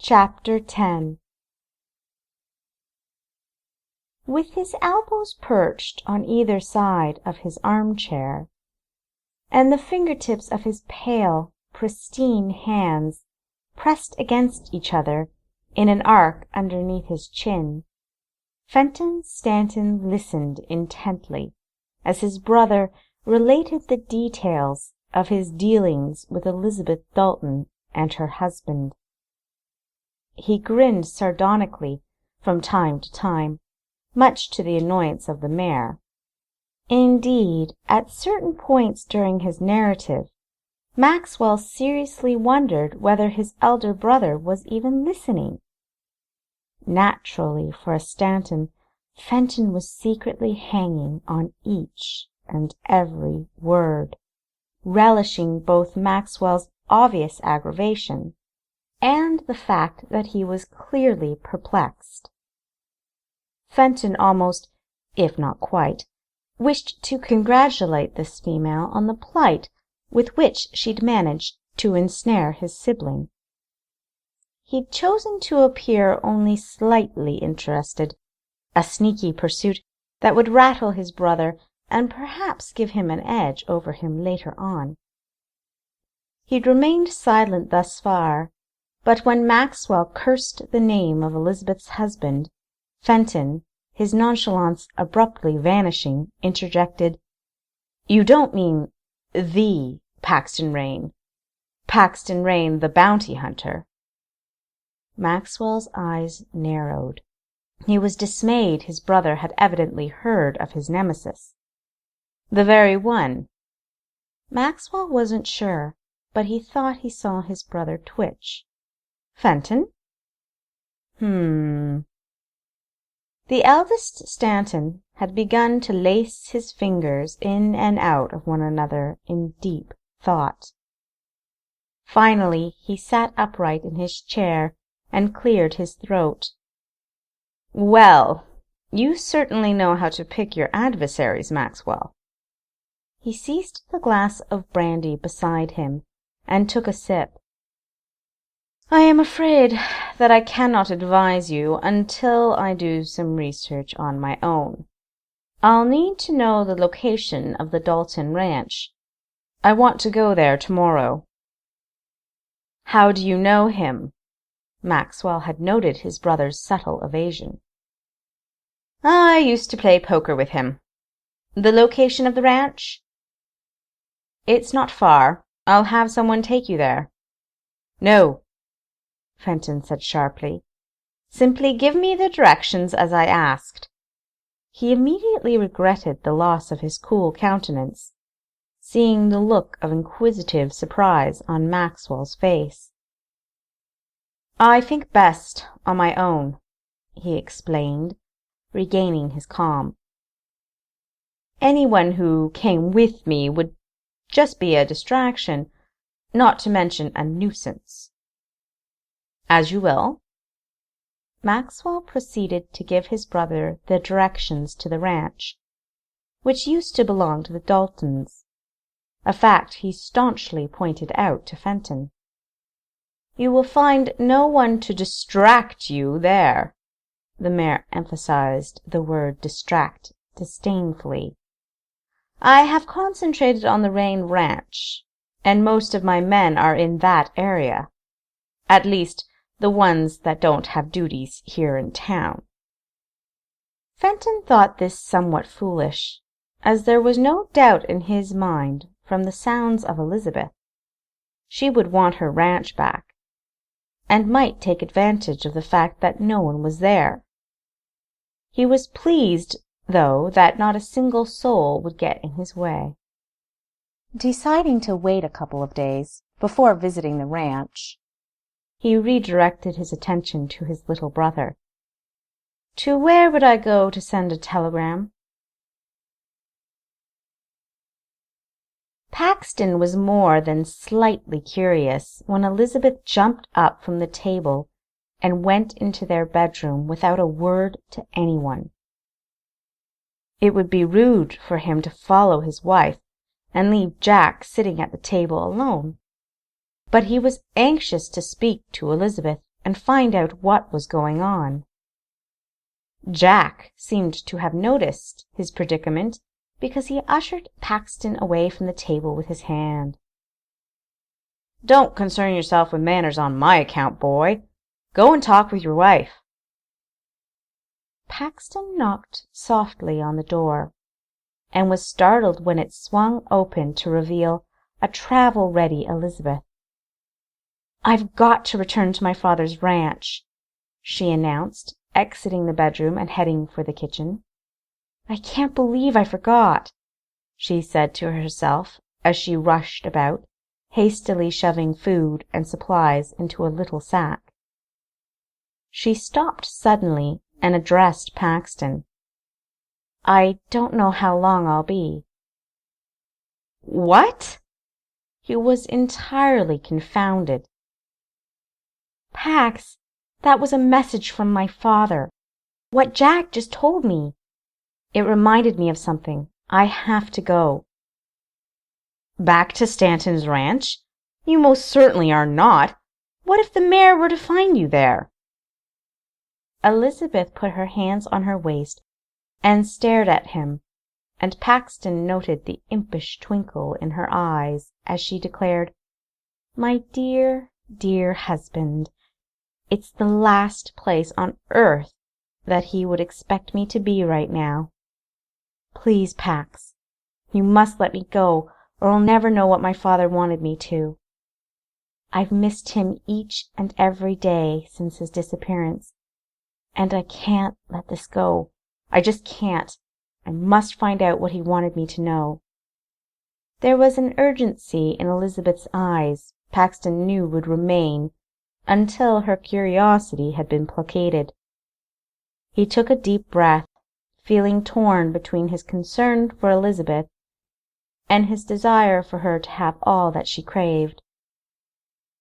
Chapter 10. With his elbows perched on either side of his armchair, and the fingertips of his pale, pristine hands pressed against each other in an arc underneath his chin, Fenton Stanton listened intently as his brother related the details of his dealings with Elizabeth Dalton and her husband. He grinned sardonically from time to time, much to the annoyance of the mare. Indeed, at certain points during his narrative, Maxwell seriously wondered whether his elder brother was even listening. Naturally, for a Stanton, Fenton was secretly hanging on each and every word, relishing both Maxwell's obvious aggravation and the fact that he was clearly perplexed. Fenton almost, if not quite, wished to congratulate this female on the plight with which she'd managed to ensnare his sibling. He'd chosen to appear only slightly interested, a sneaky pursuit that would rattle his brother and perhaps give him an edge over him later on. He'd remained silent thus far, but when Maxwell cursed the name of Elizabeth's husband, Fenton, his nonchalance abruptly vanishing, interjected, "You don't mean the Paxton Rain the bounty hunter?" Maxwell's eyes narrowed. He was dismayed his brother had evidently heard of his nemesis. "The very one." Maxwell wasn't sure, but he thought he saw his brother twitch. "Fenton?" The eldest Stanton had begun to lace his fingers in and out of one another in deep thought. Finally he sat upright in his chair and cleared his throat. "Well, you certainly know how to pick your adversaries, Maxwell." He seized the glass of brandy beside him and took a sip. "I am afraid that I cannot advise you until I do some research on my own. I'll need to know the location of the Dalton ranch. I want to go there tomorrow." "How do you know him?" Maxwell had noted his brother's subtle evasion. "I used to play poker with him." "The location of the ranch?" "It's not far. I'll have someone take you there." "No," Fenton said sharply. "Simply give me the directions as I asked." He immediately regretted the loss of his cool countenance, seeing the look of inquisitive surprise on Maxwell's face. "I think best on my own," he explained, regaining his calm. "Anyone who came with me would just be a distraction, not to mention a nuisance." "As you will." Maxwell proceeded to give his brother the directions to the ranch, which used to belong to the Daltons, a fact he staunchly pointed out to Fenton. "You will find no one to distract you there." The mayor emphasized the word distract disdainfully. "I have concentrated on the Rain ranch, and most of my men are in that area. At least, the ones that don't have duties here in town." Fenton thought this somewhat foolish, as there was no doubt in his mind from the sounds of Elizabeth. She would want her ranch back, and might take advantage of the fact that no one was there. He was pleased, though, that not a single soul would get in his way. Deciding to wait a couple of days before visiting the ranch, he redirected his attention to his little brother. "To where would I go to send a telegram?" Paxton was more than slightly curious when Elizabeth jumped up from the table and went into their bedroom without a word to anyone. It would be rude for him to follow his wife and leave Jack sitting at the table alone, but he was anxious to speak to Elizabeth and find out what was going on. Jack seemed to have noticed his predicament because he ushered Paxton away from the table with his hand. "Don't concern yourself with manners on my account, boy. Go and talk with your wife." Paxton knocked softly on the door, and was startled when it swung open to reveal a travel-ready Elizabeth. "I've got to return to my father's ranch," she announced, exiting the bedroom and heading for the kitchen. "I can't believe I forgot," she said to herself as she rushed about, hastily shoving food and supplies into a little sack. She stopped suddenly and addressed Paxton. "I don't know how long I'll be." "What?" He was entirely confounded. "Pax, that was a message from my father. What Jack just told me. It reminded me of something. I have to go." "Back to Stanton's ranch? You most certainly are not. What if the mayor were to find you there?" Elizabeth put her hands on her waist and stared at him, and Paxton noted the impish twinkle in her eyes as she declared, "My dear, dear husband, it's the last place on earth that he would expect me to be right now. Please, Pax, you must let me go, or I'll never know what my father wanted me to. I've missed him each and every day since his disappearance, and I can't let this go. I just can't. I must find out what he wanted me to know." There was an urgency in Elizabeth's eyes Paxton knew would remain until her curiosity had been placated. He took a deep breath, feeling torn between his concern for Elizabeth and his desire for her to have all that she craved.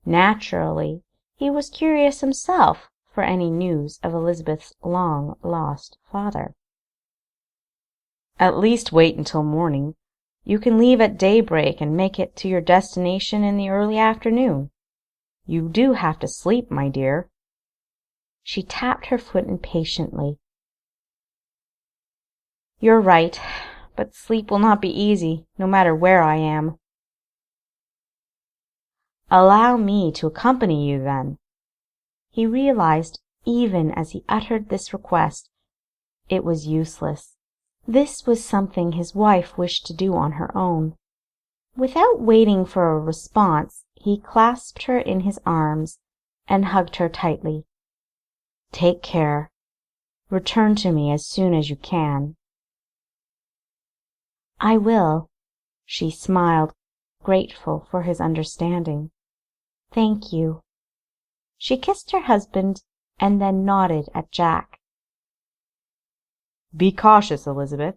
Naturally, he was curious himself for any news of Elizabeth's long-lost father. "At least wait until morning. You can leave at daybreak and make it to your destination in the early afternoon. You do have to sleep, my dear." She tapped her foot impatiently. "You're right, but sleep will not be easy, no matter where I am." "Allow me to accompany you, then." He realized, even as he uttered this request, it was useless. This was something his wife wished to do on her own. Without waiting for a response, he clasped her in his arms and hugged her tightly. "Take care. Return to me as soon as you can." "I will," she smiled, grateful for his understanding. "Thank you." She kissed her husband and then nodded at Jack. "Be cautious, Elizabeth.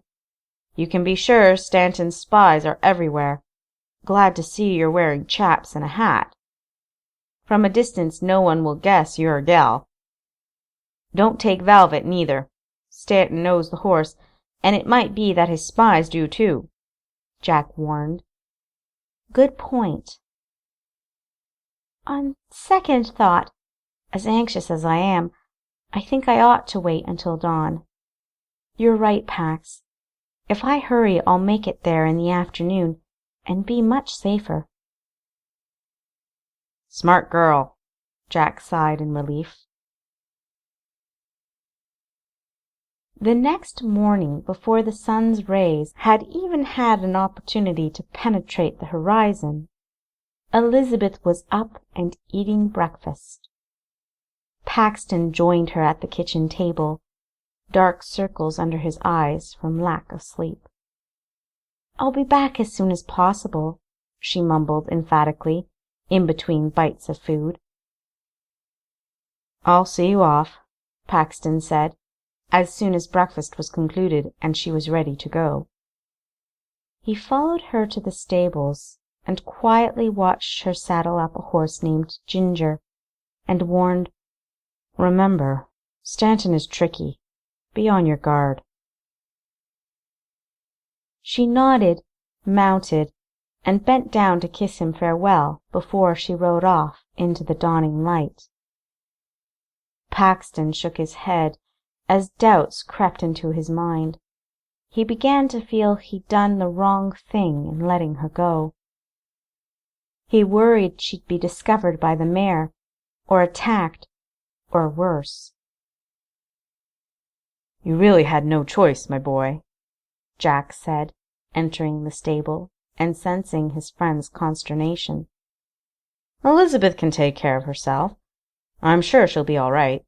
You can be sure Stanton's spies are everywhere. Glad to see you're wearing chaps and a hat. From a distance no one will guess you're a gal. Don't take Velvet, neither. Stanton knows the horse, and it might be that his spies do too," Jack warned. "Good point." "On second thought, as anxious as I am, I think I ought to wait until dawn. You're right, Pax. If I hurry, I'll make it there in the afternoon, and be much safer." "Smart girl," Jack sighed in relief. The next morning, before the sun's rays had even had an opportunity to penetrate the horizon, Elizabeth was up and eating breakfast. Paxton joined her at the kitchen table, dark circles under his eyes from lack of sleep. "I'll be back as soon as possible," she mumbled emphatically, in between bites of food. "I'll see you off," Paxton said, as soon as breakfast was concluded and she was ready to go. He followed her to the stables and quietly watched her saddle up a horse named Ginger, and warned, "Remember, Stanton is tricky. Be on your guard." She nodded, mounted, and bent down to kiss him farewell before she rode off into the dawning light. Paxton shook his head as doubts crept into his mind. He began to feel he'd done the wrong thing in letting her go. He worried she'd be discovered by the mayor, or attacked, or worse. "You really had no choice, my boy," Jack said, entering the stable and sensing his friend's consternation. "Elizabeth can take care of herself. I'm sure she'll be all right."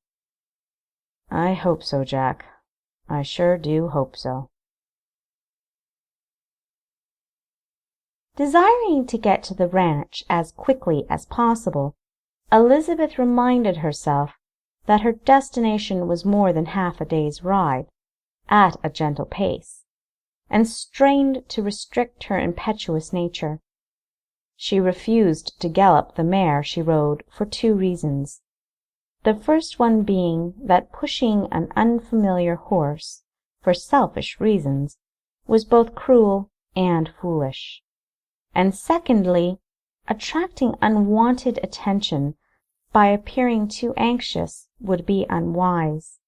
"I hope so, Jack. I sure do hope so." Desiring to get to the ranch as quickly as possible, Elizabeth reminded herself that her destination was more than half a day's ride, at a gentle pace, and strained to restrict her impetuous nature. She refused to gallop the mare she rode for 2 reasons. The first one being that pushing an unfamiliar horse, for selfish reasons, was both cruel and foolish, and secondly, attracting unwanted attention by appearing too anxious would be unwise.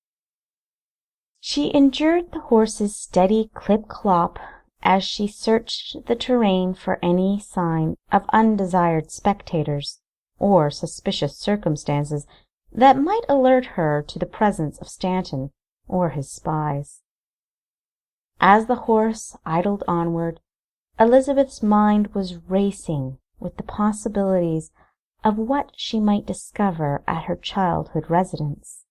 She endured the horse's steady clip-clop as she searched the terrain for any sign of undesired spectators or suspicious circumstances that might alert her to the presence of Stanton or his spies. As the horse idled onward, Elizabeth's mind was racing with the possibilities of what she might discover at her childhood residence.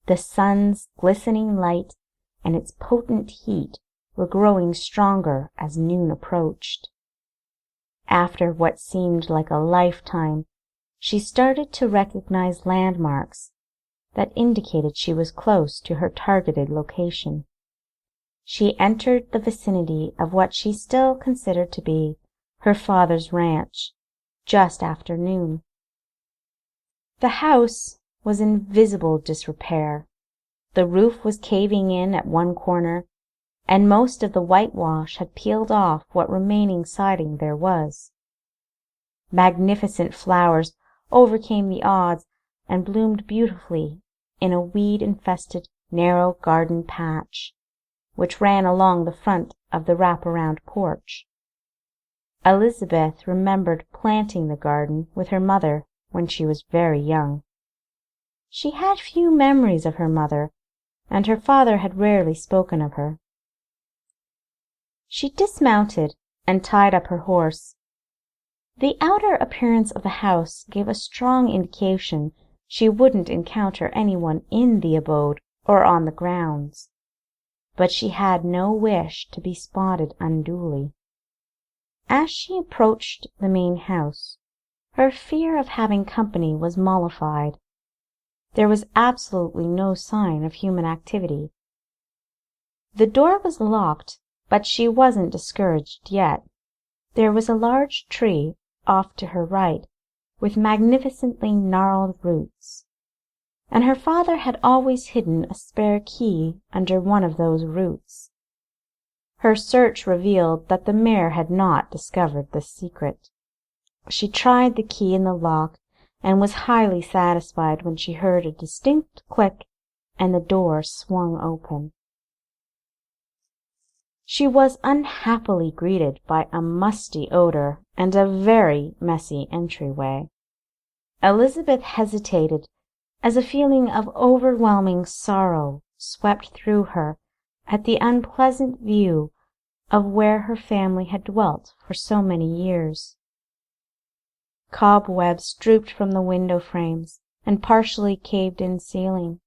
The sun's glistening light and its potent heat were growing stronger as noon approached. After what seemed like a lifetime, she started to recognize landmarks that indicated she was close to her targeted location. She entered the vicinity of what she still considered to be her father's ranch just after noon. The house was in visible disrepair. The roof was caving in at one corner, and most of the whitewash had peeled off what remaining siding there was. Magnificent flowers overcame the odds and bloomed beautifully in a weed-infested narrow garden patch, which ran along the front of the wrap-around porch. Elizabeth remembered planting the garden with her mother when she was very young. She had few memories of her mother, and her father had rarely spoken of her. She dismounted and tied up her horse. The outer appearance of the house gave a strong indication she wouldn't encounter anyone in the abode or on the grounds, but she had no wish to be spotted unduly. As she approached the main house, her fear of having company was mollified. There was absolutely no sign of human activity. The door was locked, but she wasn't discouraged yet. There was a large tree off to her right, with magnificently gnarled roots, and her father had always hidden a spare key under one of those roots. Her search revealed that the mayor had not discovered this secret. She tried the key in the lock and was highly satisfied when she heard a distinct click and the door swung open. She was unhappily greeted by a musty odor and a very messy entryway. Elizabeth hesitated as a feeling of overwhelming sorrow swept through her at the unpleasant view of where her family had dwelt for so many years. Cobwebs drooped from the window frames and partially caved-in ceiling.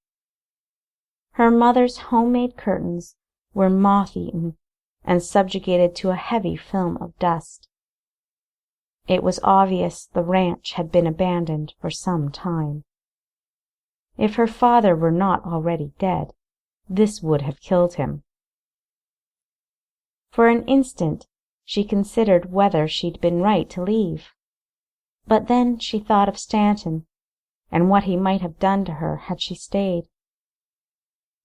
Her mother's homemade curtains were moth-eaten and subjugated to a heavy film of dust. It was obvious the ranch had been abandoned for some time. If her father were not already dead, this would have killed him. For an instant she considered whether she'd been right to leave. But then she thought of Stanton, and what he might have done to her had she stayed.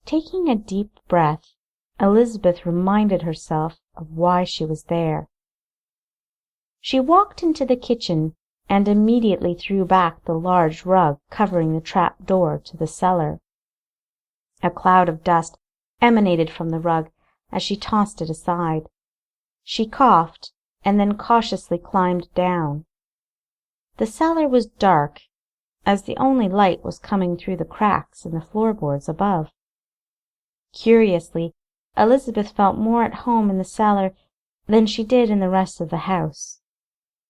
Taking a deep breath, Elizabeth reminded herself of why she was there. She walked into the kitchen and immediately threw back the large rug covering the trap door to the cellar. A cloud of dust emanated from the rug as she tossed it aside. She coughed and then cautiously climbed down. The cellar was dark, as the only light was coming through the cracks in the floorboards above. Curiously, Elizabeth felt more at home in the cellar than she did in the rest of the house.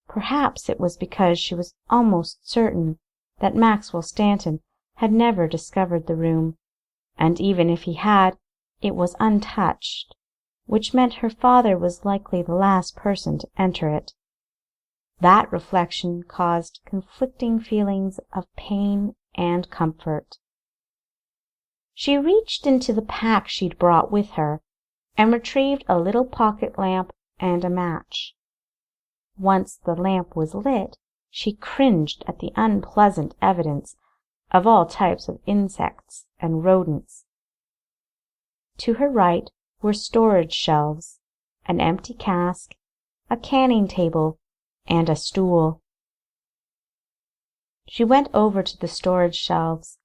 Perhaps it was because she was almost certain that Maxwell Stanton had never discovered the room, and even if he had, it was untouched, which meant her father was likely the last person to enter it. That reflection caused conflicting feelings of pain and comfort. She reached into the pack she'd brought with her and retrieved a little pocket lamp and a match. Once the lamp was lit, she cringed at the unpleasant evidence of all types of insects and rodents. To her right were storage shelves, an empty cask, a canning table, and a stool. She went over to the storage shelves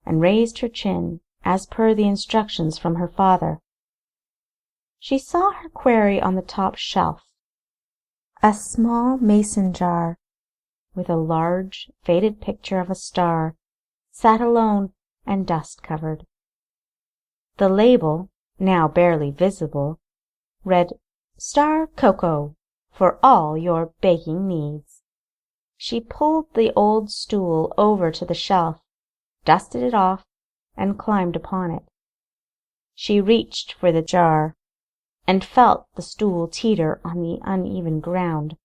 and raised her chin as per the instructions from her father. She saw her quarry on the top shelf, a small mason jar with a large faded picture of a star, sat alone and dust-covered. The label, now barely visible, read "Star Cocoa, for all your baking needs." She pulled the old stool over to the shelf, dusted it off, and climbed upon it. She reached for the jar, and felt the stool teeter on the uneven ground.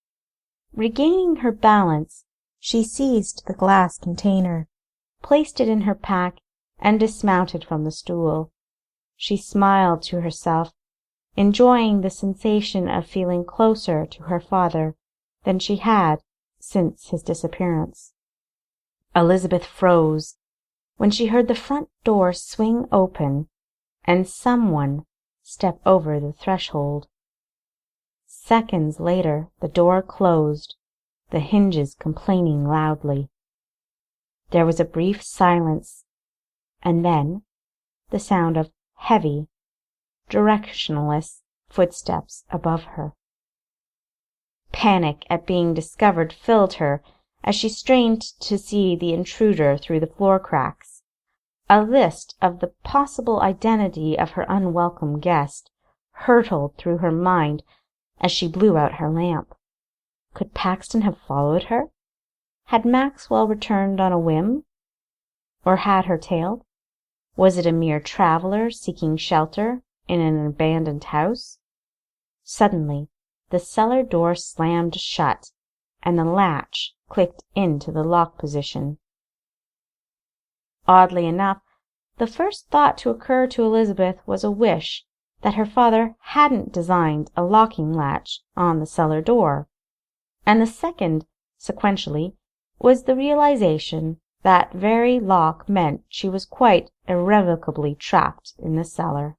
Regaining her balance, she seized the glass container, placed it in her pack, and dismounted from the stool. She smiled to herself, enjoying the sensation of feeling closer to her father than she had since his disappearance. Elizabeth froze when she heard the front door swing open and someone step over the threshold. Seconds later the door closed, the hinges complaining loudly. There was a brief silence, and then the sound of heavy, directionless footsteps above her. Panic at being discovered filled her as she strained to see the intruder through the floor cracks. A list of the possible identity of her unwelcome guest hurtled through her mind as she blew out her lamp. Could Paxton have followed her? Had Maxwell returned on a whim? Or had her tailed? Was it a mere traveler seeking shelter in an abandoned house? Suddenly, the cellar door slammed shut, and the latch clicked into the lock position. Oddly enough, the first thought to occur to Elizabeth was a wish that her father hadn't designed a locking latch on the cellar door, and the second, sequentially, was the realization that very lock meant she was quite irrevocably trapped in the cellar.